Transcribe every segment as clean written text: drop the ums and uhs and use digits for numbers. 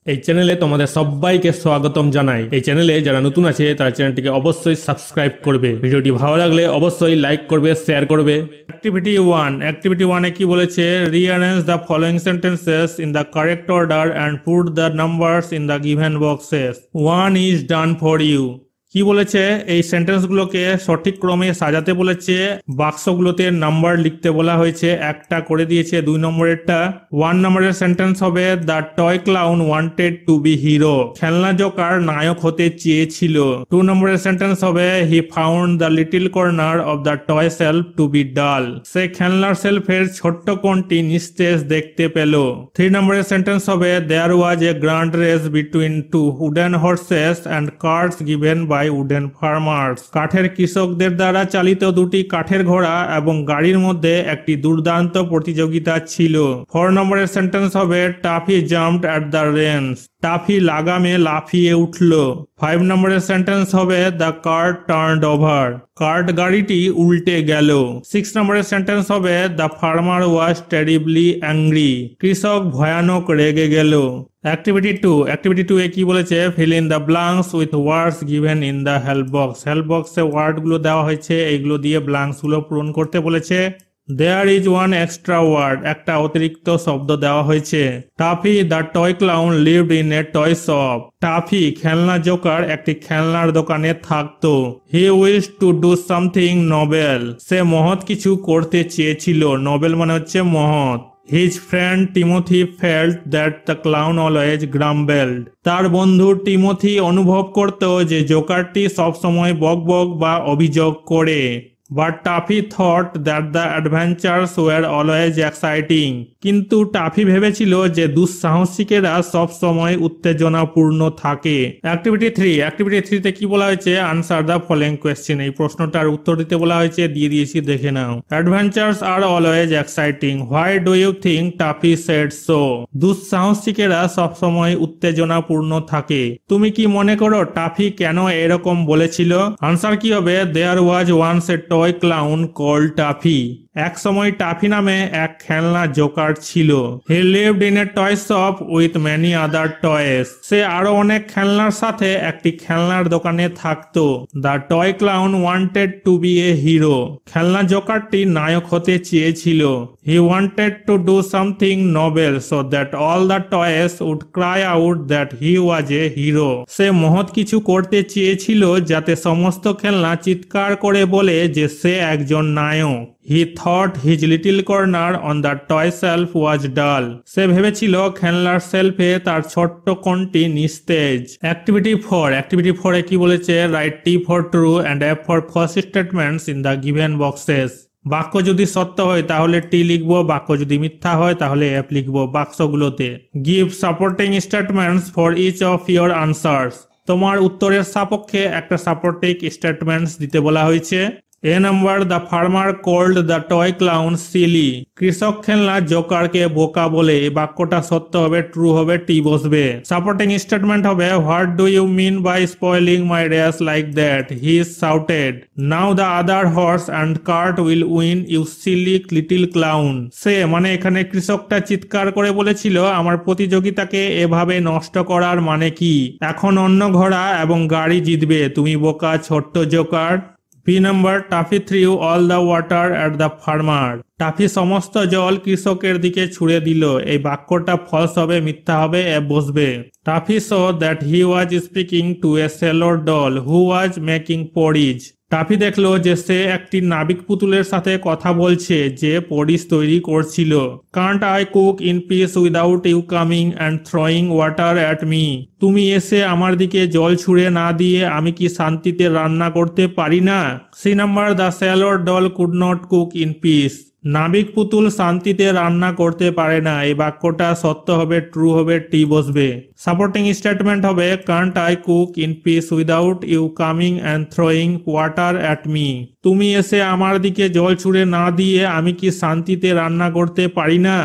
এই চ্যানেলে তোমাদের সবাইকে স্বাগতম জানাই। এই চ্যানেলে যারা নতুন আছে তারা চ্যানেলটিকে অবশ্যই সাবস্ক্রাইব করবে। ভিডিওটি ভালো লাগলে অবশ্যই লাইক করবে, শেয়ার করবে। অ্যাক্টিভিটি 1 এ কি বলেছে? Rearrange the following sentences in the correct order and put the numbers in the given boxes. 1 is done for you. কি বলেছে? এই সেন্টেন্সগুলোকে সঠিক ক্রমে সাজাতে বলেছে, বাক্সগুলোতে নাম্বার লিখতে বলা হয়েছে। একটা করে দিয়েছে 2 নম্বরেরটা। 1 নম্বরের সেন্টেন্স হবে the toy clown wanted to be hero. খেলনা জোকার নায়ক হতে চেয়েছিল। 2 নম্বরের সেন্টেন্স হবে he found the little corner of the toy shelf to be dull. সে খেলনার সেলফের ছোট্ট কোণটি নিস্তেজ দেখতে পেল। 3 নম্বরের সেন্টেন্স হবে there was a grand race between two wooden horses and carts given by wooden farmers. কাঠের কৃষকদের দ্বারা চালিত দুটি কাঠের ঘোড়া এবং গাড়ির মধ্যে একটি দুর্দান্ত প্রতিযোগিতা ছিল। 4 নম্বরের সেন্টেন্স হবে Taffy jumped at the range. Taffy লাগামে লাফিয়ে উঠল। 5 নম্বরের সেন্টেন্স হবে the cart turned over. Cart গাড়িটি উল্টে গেল। 6 নম্বরের সেন্টেন্স হবে the farmer was terribly angry. কৃষক ভয়ানক রেগে গেল। অ্যাক্টিভিটি 2 এ কি বলেছে? Fill in the blanks with words given in the help box. Help বক্সে ওয়ার্ডগুলো দেওয়া হয়েছে, এইগুলো দিয়ে ব্ল্যাঙ্কসগুলো পূরণ করতে বলেছে। There is one extra word. একটা অতিরিক্ত শব্দ দেওয়া হয়েছে। Taffy the toy clown lived in a toy shop. Taffy খেলনা জোকার একটি খেলনার দোকানে থাকতো। He wish to do something noble. সে মহৎ কিছু করতে চেয়েছিল। নোবেল মানে হচ্ছে মহৎ। His friend Timothy felt that the clown always grumbled. তার বন্ধু টিমোথি অনুভব করত যে জোকারটি সবসময় বকবক বা অভিযোগ করে। But Taffy thought that the adventures were always exciting. কিন্তু টাফি ভেবেছিল যে দুঃসাহসিকেরা সব সময় উত্তেজনাপূর্ণ থাকে। অ্যাক্টিভিটি 3 তে কি বলা হয়েছে? Answer the following question. এই প্রশ্নটার উত্তর দিতে বলা হয়েছে, দিয়ে দিয়েছি, দেখে নাও। Adventures are always exciting. Why do you think Taffy said so? দুঃসাহসিকেরা সব সময় উত্তেজনাপূর্ণ থাকে। তুমি কি মনে করো টাফি কেন এরকম বলেছিল? আনসার কি হবে? There was once a toy clown called Taffy. এক সময় টাফি নামে এক খেলনা জোকার ছিল। He lived in a toy shop with many other toys. সে আরো অনেক খেলনার সাথে একটি খেলনার দোকানে থাকতো। The toy clown wanted to be a hero. খেলনা জোকারটি নায়ক হতে চেয়েছিল। He wanted to do something noble so that all the toys would cry out that he was A hero. সে মহৎ কিছু করতে চেয়েছিল যাতে সমস্ত খেলনা চিৎকার করে বলে যে সে একজন নায়ক। He thought his little corner on the toy shelf was dull. সে ভেবেছিল খেলনার সেলফে তার ছোট্ট কোণটি নিস্তেজ। অ্যাক্টিভিটি 4 এ কি বলেছে? Write T for true and F for false statements in the given boxes. বাক্য যদি সত্য হয় তাহলে টি লিখবো, বাক্য যদি মিথ্যা হয় তাহলে এফ লিখবো বাক্সগুলোতে। Give supporting statements for each of your answers. তোমার উত্তরের সাপেক্ষে একটা সাপোর্টিং স্টেটমেন্টস দিতে বলা হয়েছে। A number the farmer called the toy clown silly. কৃষক খেলনা জোকারকে বোকা বলে। এই বাক্যটা সত্য হবে, ট্রু হবে, টি বসবে। সাপোর্টিং স্টেটমেন্ট হবে what do you mean by spoiling my race like that? He shouted. Now the other horse and cart will win you silly little clown. সে মানে এখানে কৃষকটা চিৎকার করে বলেছিল আমার প্রতিযোগিতাকে এভাবে নষ্ট করার মানে কি? এখন অন্য ঘোড়া এবং গাড়ি জিতবে, তুমি বোকা ছোট্ট জোকার। B number Taffy threw all the water at the farmer. Taffy সমস্ত জল কৃষকের দিকে ছুড়ে দিল। এই বাক্যটা ফলস হবে, মিথ্যা হবে, বসবে। Taffy saw that he was speaking to a sailor doll who was making porridge. Taffy দেখলো যে সে একটি নাবিক পুতুলের সাথে কথা বলছে যে পরিজ তৈরি করছিল। Can't I cook in peace without you coming and throwing water at me? তুমি এসে আমার দিকে জল ছুঁড়ে না দিয়ে আমি কি শান্তিতে রান্না করতে পারি না? C number the sailor doll could not cook in peace. নাবিক পুতুল শান্তিতে রান্না করতে পারে না। এই বাক্যটা সত্য হবে, ট্রু হবে, টি বসবে। সাপোর্টিং স্টেটমেন্ট হবে can't I cook in peace without you coming and throwing water at me? তুমি এসে আমার দিকে জল ছুঁড়ে না দিয়ে আমি কি শান্তিতে রান্না করতে পারি না?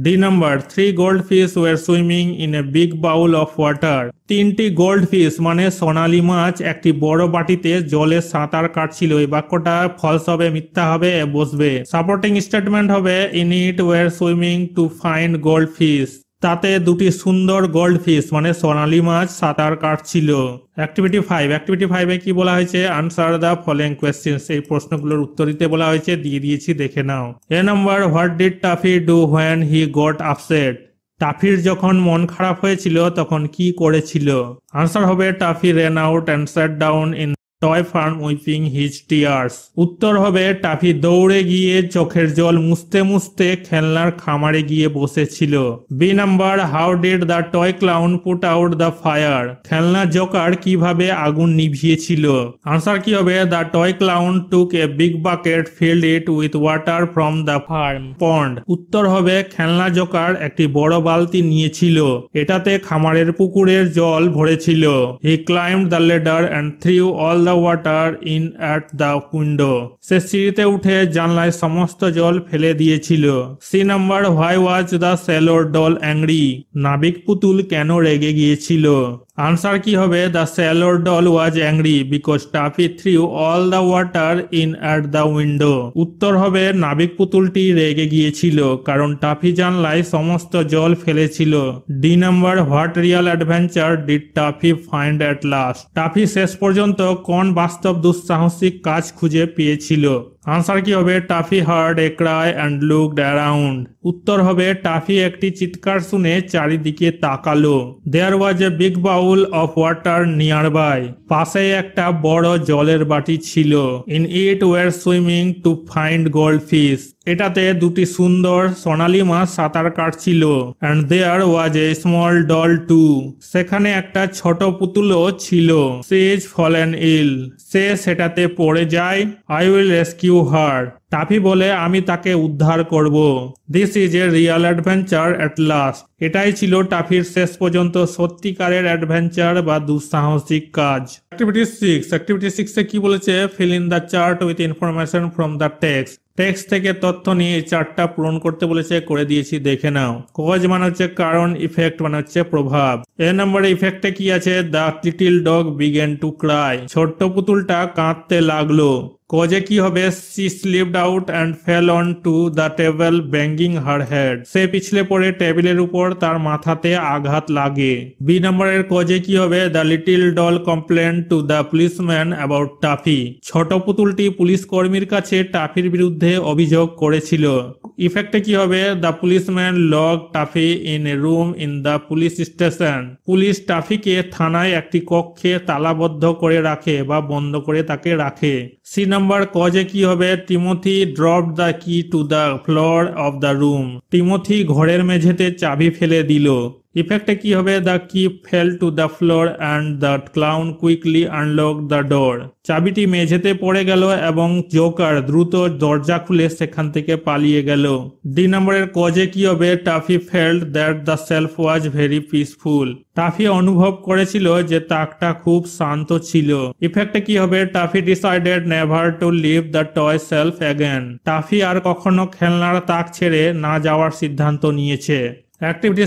D number 3 goldfish were swimming in a big bowl of water. 3টি গোল্ডফিশ মানে সোনালী মাছ একটি বড় বাটিতে জলে সাঁতার কাটছিল। এই বাক্যটা ফলস হবে, মিথ্যা হবে, বসবে। সাপোর্টিং স্টেটমেন্ট হবে in it were swimming two fine goldfish. তাতে দুটি সুন্দর গোল্ডফিশ মানে সোনালী মাছ সাঁতার কাটছিল। অ্যাক্টিভিটি 5 অ্যাক্টিভিটি 5 কি বলা হয়েছে, আনসার দ্য ফলোইং কোয়েশ্চেন্স। এই প্রশ্নগুলোর উত্তর দিতে বলা হয়েছে, দিয়ে দিয়েছি, দেখে নাও। A number, what did Taffy do when he got upset? টাফির যখন মন খারাপ হয়েছিল তখন কি করেছিল? আনসার হবে Taffy ran out and sat down in toy farm weeping his tears. উত্তর হবে টাফি দৌড়ে গিয়ে চোখের জল মুছতে মুছতে খেলনার খামারে গিয়ে বসেছিল। B number, how did the toy clown put out the fire? খেলনা জোকার কিভাবে আগুন নিভিয়েছিল? আনসার কি হবে, the toy clown took a big bucket filled it with water from the farm pond. উত্তর হবে খেলনা জোকার একটি বড় বালতি নিয়েছিল, এটাতে খামারের পুকুরের জল ভরেছিল। He climbed the ladder and threw all the water in at the window. সে সিঁড়িতে উঠে জানলায় সমস্ত জল ফেলে দিয়েছিল। C number, why was the sailor doll angry? নাবিক পুতুল কেন রেগে গিয়েছিল? আনসার কি হবে, the sailor doll was angry because Taffy threw all the water in at the window. উত্তর হবে নাবিক পুতুলটি রেগে গিয়েছিল কারণ টাফি জানলায় সমস্ত জল ফেলেছিল। D number, what Real adventure did toffee find at last? Toffee শেষ পর্যন্ত কোন বাস্তব দুঃসাহসিক কাজ খুঁজে পেয়েছিল? আনসার কি হবে, Taffy heard a cry and looked around. উত্তর হবে টাফি একটি চিৎকার শুনে চারিদিকে তাকালো। There was a big bowl of water nearby. পাশেই একটা বড় জলের বাটি ছিল। In it were swimming two fine goldfish. এটাতে দুটি সুন্দর সোনালী মাছ সাঁতার কাটছিল। And there was a small doll too. সেখানে একটা ছোট পুতুলও ছিল। She is fallen ill. সে সেটাতে পড়ে যায়। I will rescue her. Toffee বলে আমি তাকে উদ্ধার করব। This is a Real adventure at last. এটাই ছিল টাফির শেষ পর্যন্ত সত্যিকারের অ্যাডভেঞ্চার বা দুঃসাহসিক কাজ। অ্যাক্টিভিটি 6 অ্যাক্টিভিটি 6 কি বলেছে, fill in the chart with information from the text. Text থেকে তথ্য নিয়ে চার্টটা পূরণ করতে বলেছে, করে দিয়েছি, দেখে নাও। কজ মানে হচ্ছে কারণ, ইফেক্ট মানে হচ্ছে প্রভাব। এ নম্বরে ইফেক্টে কি আছে, the little dog began to cry. ছোট্ট পুতুলটা কাঁদতে লাগলো। কজে কি হবে, she slipped out and fell on to the table banging her head. সে পিছলে পড়ে টেবিলের উপর তার মাথাতে আঘাত লাগে। বি নম্বরের কজে কি হবে, the little doll complain to the policeman about toffee. ছোট পুতুলটি পুলিশ কর্মীর কাছে টাফির বিরুদ্ধে অভিযোগ করেছিল। ইফেক্টে কি হবে, the policeman lock Taffy in a room in the police station. Police টাফিকে থানায় একটি কক্ষে তালাবদ্ধ করে রাখে বা বন্ধ করে তাকে রাখে। সি নাম্বার কজে কি হবে, Timothy dropped the key to the floor of the room. Timothy ঘরের মেঝেতে চাবি ফেলে দিল। ইফেক্টে কি হবে, the key fell to the floor and the clown quickly unlock the door. চাবিটি মেঝেতে পড়ে গেল এবং জোকার দ্রুত দরজা খুলে সেখান থেকে পালিয়ে গেল। ডি নম্বরের কজে কি হবে, toffee felt that the self was very peaceful. Toffee অনুভব করেছিল যে তাকটা খুব শান্ত ছিল। ইফেক্টে কি হবে, Taffy decided never to leave the toy shelf again. Taffy আর কখনো খেলনার তাক ছেড়ে না যাওয়ার সিদ্ধান্ত নিয়েছে। অ্যাক্টিভিটি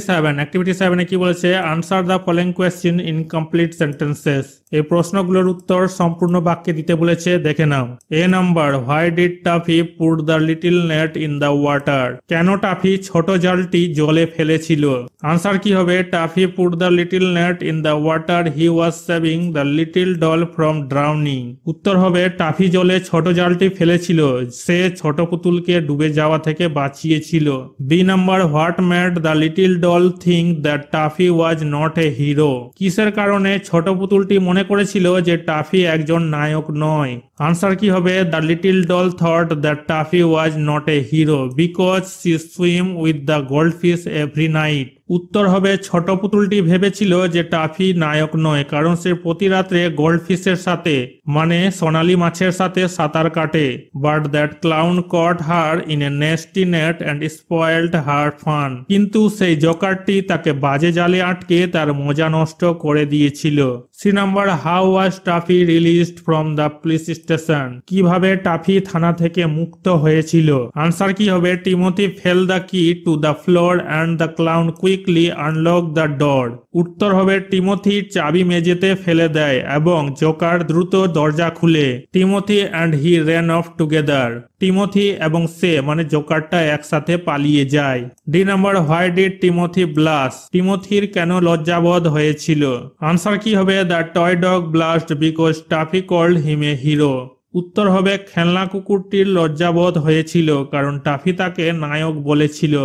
7 কি বলেছে, answer the following question in complete sentences. এই প্রশ্নগুলোর উত্তর সম্পূর্ণ বাক্যে দিতে বলেছে, দেখে নাও। A number, why did Taffy put the little net in the water. কেন টাফি ছোট জালটি জলে ফেলেছিল? আনসার কি হবে, Taffy put the little net in the water he was saving the little doll from drowning. উত্তর হবে টাফি জলে ছোট জালটি ফেলেছিল, সে ছোট পুতুলকে ডুবে যাওয়া থেকে বাঁচিয়েছিল। B number, what made the little doll think that Taffy was not a hero. কিসের কারণে ছোট পুতুলটি মনে করেছিল যে টাফি একজন নায়ক নয়? আনসার কি হবে, the little doll thought that Taffy was not a hero because she swim with the goldfish every night. উত্তর হবে ছোট পুতুলটি ভেবেছিল যে টাফি নায়ক নয় কারণ সে প্রতি রাত্রে গোল্ডফিশের সাথে মানে সোনালী মাছের সাথে সাঁতার কাটে। But that clown caught her in a nasty net and spoiled her fun. কিন্তু সেই জোকারটি তাকে বাজে জালে আটকে তার মজা নষ্ট করে দিয়েছিল। C number, how was Taffy released from the police station. কিভাবে টাফি থানা থেকে মুক্ত হয়েছিল? আনসার কি হবে, Timothy fell the key to the floor and the clown quick quickly unlock the door. উত্তর হবে টিমোথি চাবি মেঝেতে ফেলে দেয় এবং জোকার দ্রুত দরজা খুলে। Timothy and he ran off together. Timothy এবং সে মানে জোকারটা একসাথে পালিয়ে যায়। D number, why did Timothy blush? টিমোথির কেন লজ্জাবোধ হয়েছিল? আনসার কি হবে? The toy dog blushed because Taffy called him a hero. উত্তর হবে খেলনা কুকুরটির লজ্জাবোধ হয়েছিল কারণ টাফি তাকে নায়ক বলেছিল।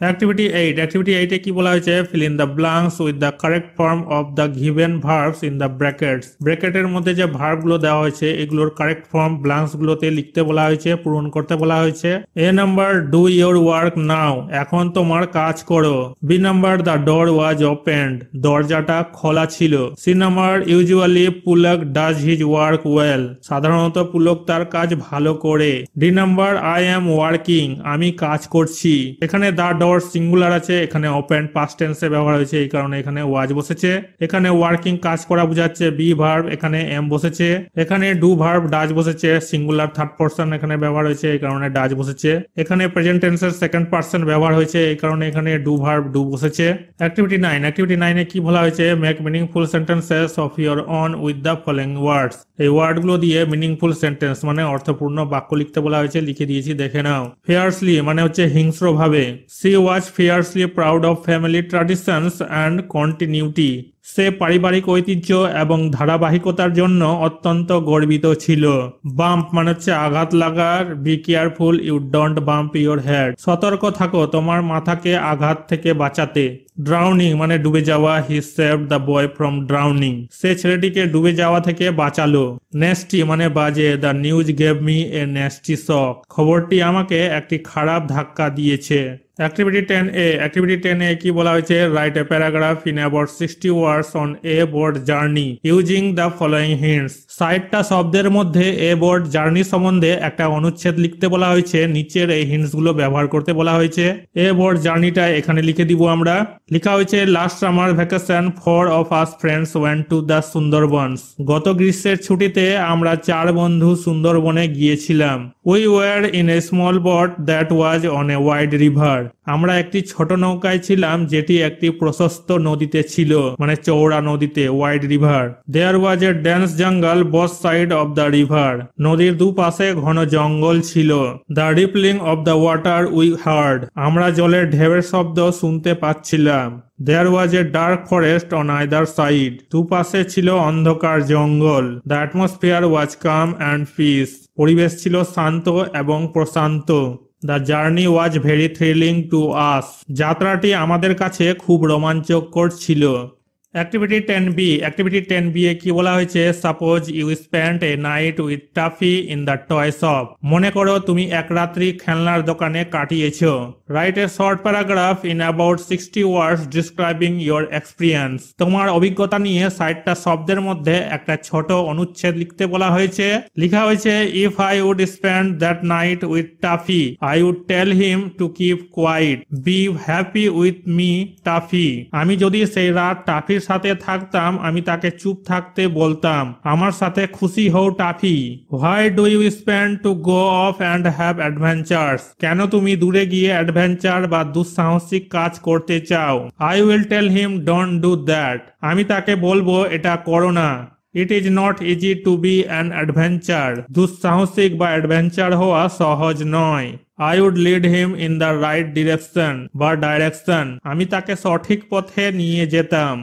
অ্যাক্টিভিটি 8। অ্যাক্টিভিটি 8 এ কি বলা হয়েছে? Feel in the blanks with the correct form of the given verbs in the brackets. ব্র্যাকেটের মধ্যে যে ভার্বগুলো দেওয়া হয়েছে এগুলোর কারেক্ট ফর্ম ব্ল্যাঙ্কস গুলোতে লিখতে বলা হয়েছে, পূরণ করতে বলা হয়েছে। A number, do your work now. এখন তোমার কাজ করো। B number, the door was opened. দরজাটা খোলা ছিল। C number, usually Pulak does his work well. সাধারণত পুলক তার কাজ ভালো করে। D number, I am working. আমি কাজ করছি। এখানে দ্য ডোর সিঙ্গুলার আছে, এখানে ওপেন পাস্ট টেন্সে ব্যবহার হয়েছে, এই কারণে এখানে ওয়াজ বসেছে। এখানে ওয়ার্কিং কাজ করা বোঝাচ্ছে, বি ভার্ব, এখানে এম বসেছে। এখানে ডু ভার্ব ডাজ বসেছে, সিঙ্গুলার থার্ড পারসন এখানে ব্যবহার হয়েছে, এই কারণে ডাজ বসেছে। এখানে প্রেজেন্ট টেন্সের সেকেন্ড পারসন ব্যবহার হয়েছে, এই কারণে এখানে ডু ভার্ব ডু বসেছে। অ্যাক্টিভিটি 9। অ্যাক্টিভিটি 9 এ কি বলা হয়েছে? Make meaningful sentences of your on with the following ওয়ার্ডস। এই ওয়ার্ডগুলো দিয়ে মিনিংফুল সেন্টেন্স মানে অর্থপূর্ণ বাক্য লিখতে বলা হয়েছে, লিখে দিয়েছি, দেখে নাও। ফিয়ার্সলি মানে হচ্ছে হিংস্র ভাবে। She was fiercely proud of family traditions and continuity. সে পারিবারিক ঐতিহ্য এবং ধারাবাহিকতার জন্য অত্যন্ত গর্বিত ছিল। বাম্প মানে হচ্ছে আঘাত লাগার। Be careful you don't bump your head. সতর্ক থাকো তোমার মাথাকে আঘাত থেকে বাঁচাতে। ড্রাউনিং মানে ডুবে যাওয়া। He saved the boy from drowning. সে ছেলেটিকে ডুবে যাওয়া থেকে বাঁচালো। নেস্টি মানে বাজে। The news gave me a nasty shock. খবরটি আমাকে একটি খারাপ ধাক্কা দিয়েছে। Activity 10A। অ্যাক্টিভিটি 10A কি বলা হয়েছে? Write a paragraph in about 60 words on a board journey using the following hints. 60টা শব্দের মধ্যে এ বোর্ড জার্নি সম্বন্ধে একটা অনুচ্ছেদ লিখতে বলা হয়েছে, নিচের এই হিন্টস গুলো ব্যবহার করতে বলা হয়েছে। এ বোর্ড জার্নিটা এখানে লিখে দিব আমরা। লেখা হয়েছে last summer vacation 4 of us friends went to the Sundarbans. গত গ্রীষ্মের ছুটিতে আমরা 4 বন্ধু সুন্দরবনে গিয়েছিলাম। We were in a small boat that was on a wide river. আমরা একটি ছোট নৌকায় ছিলাম যেটি একটি প্রশস্ত নদীতে ছিল, মানে চওড়া নদীতে, wide river. There was A dense জঙ্গল both side of the river. নদীর দুপাশে ঘন জঙ্গল ছিল। The rippling of the water we heard. আমরা জলের ঢেউয়ের শব্দ শুনতে পাচ্ছিলাম। There was a dark forest on either side. দুপাশে ছিল অন্ধকার জঙ্গল। The atmosphere was calm and peace. পরিবেশ ছিল শান্ত এবং প্রশান্ত। The journey was very thrilling to us. যাত্রাটি আমাদের কাছে খুব রোমাঞ্চকর ছিল। Activity 10B। অ্যাক্টিভিটি 10B এ কি বলা হয়েছে? Suppose you spend a night with Taffy in the toy shop. মনে করো তুমি এক রাত্রি খেলনার দোকানে কাটিয়েছো। Write a short paragraph in about 60 words describing your experience. তোমার অভিজ্ঞতা নিয়ে 60টা শব্দের মধ্যে একটা ছোট অনুচ্ছেদ লিখতে বলা হয়েছে। লেখা হয়েছে if I would spend that night with Taffy I would tell him to keep quiet, be happy with me Taffy. আমি যদি সেই রাত টাফির সাথে থাকতাম আমি তাকে চুপ থাকতে বলতাম, আমার সাথে খুশি হও Taffy. Why do you spend to go off and have adventures. কেন তুমি দূরে গিয়ে অ্যাডভেঞ্চার বা দুঃসাহসিক কাজ করতে চাও? I will tell him don't do that. আমি তাকে বলবো এটা করো না। It is not easy to be an adventure. দুঃসাহসিক বা অ্যাডভেঞ্চার হওয়া সহজ নয়। I would lead him in the right direction বা ডাইরেকশন। আমি তাকে সঠিক পথে নিয়ে যেতাম।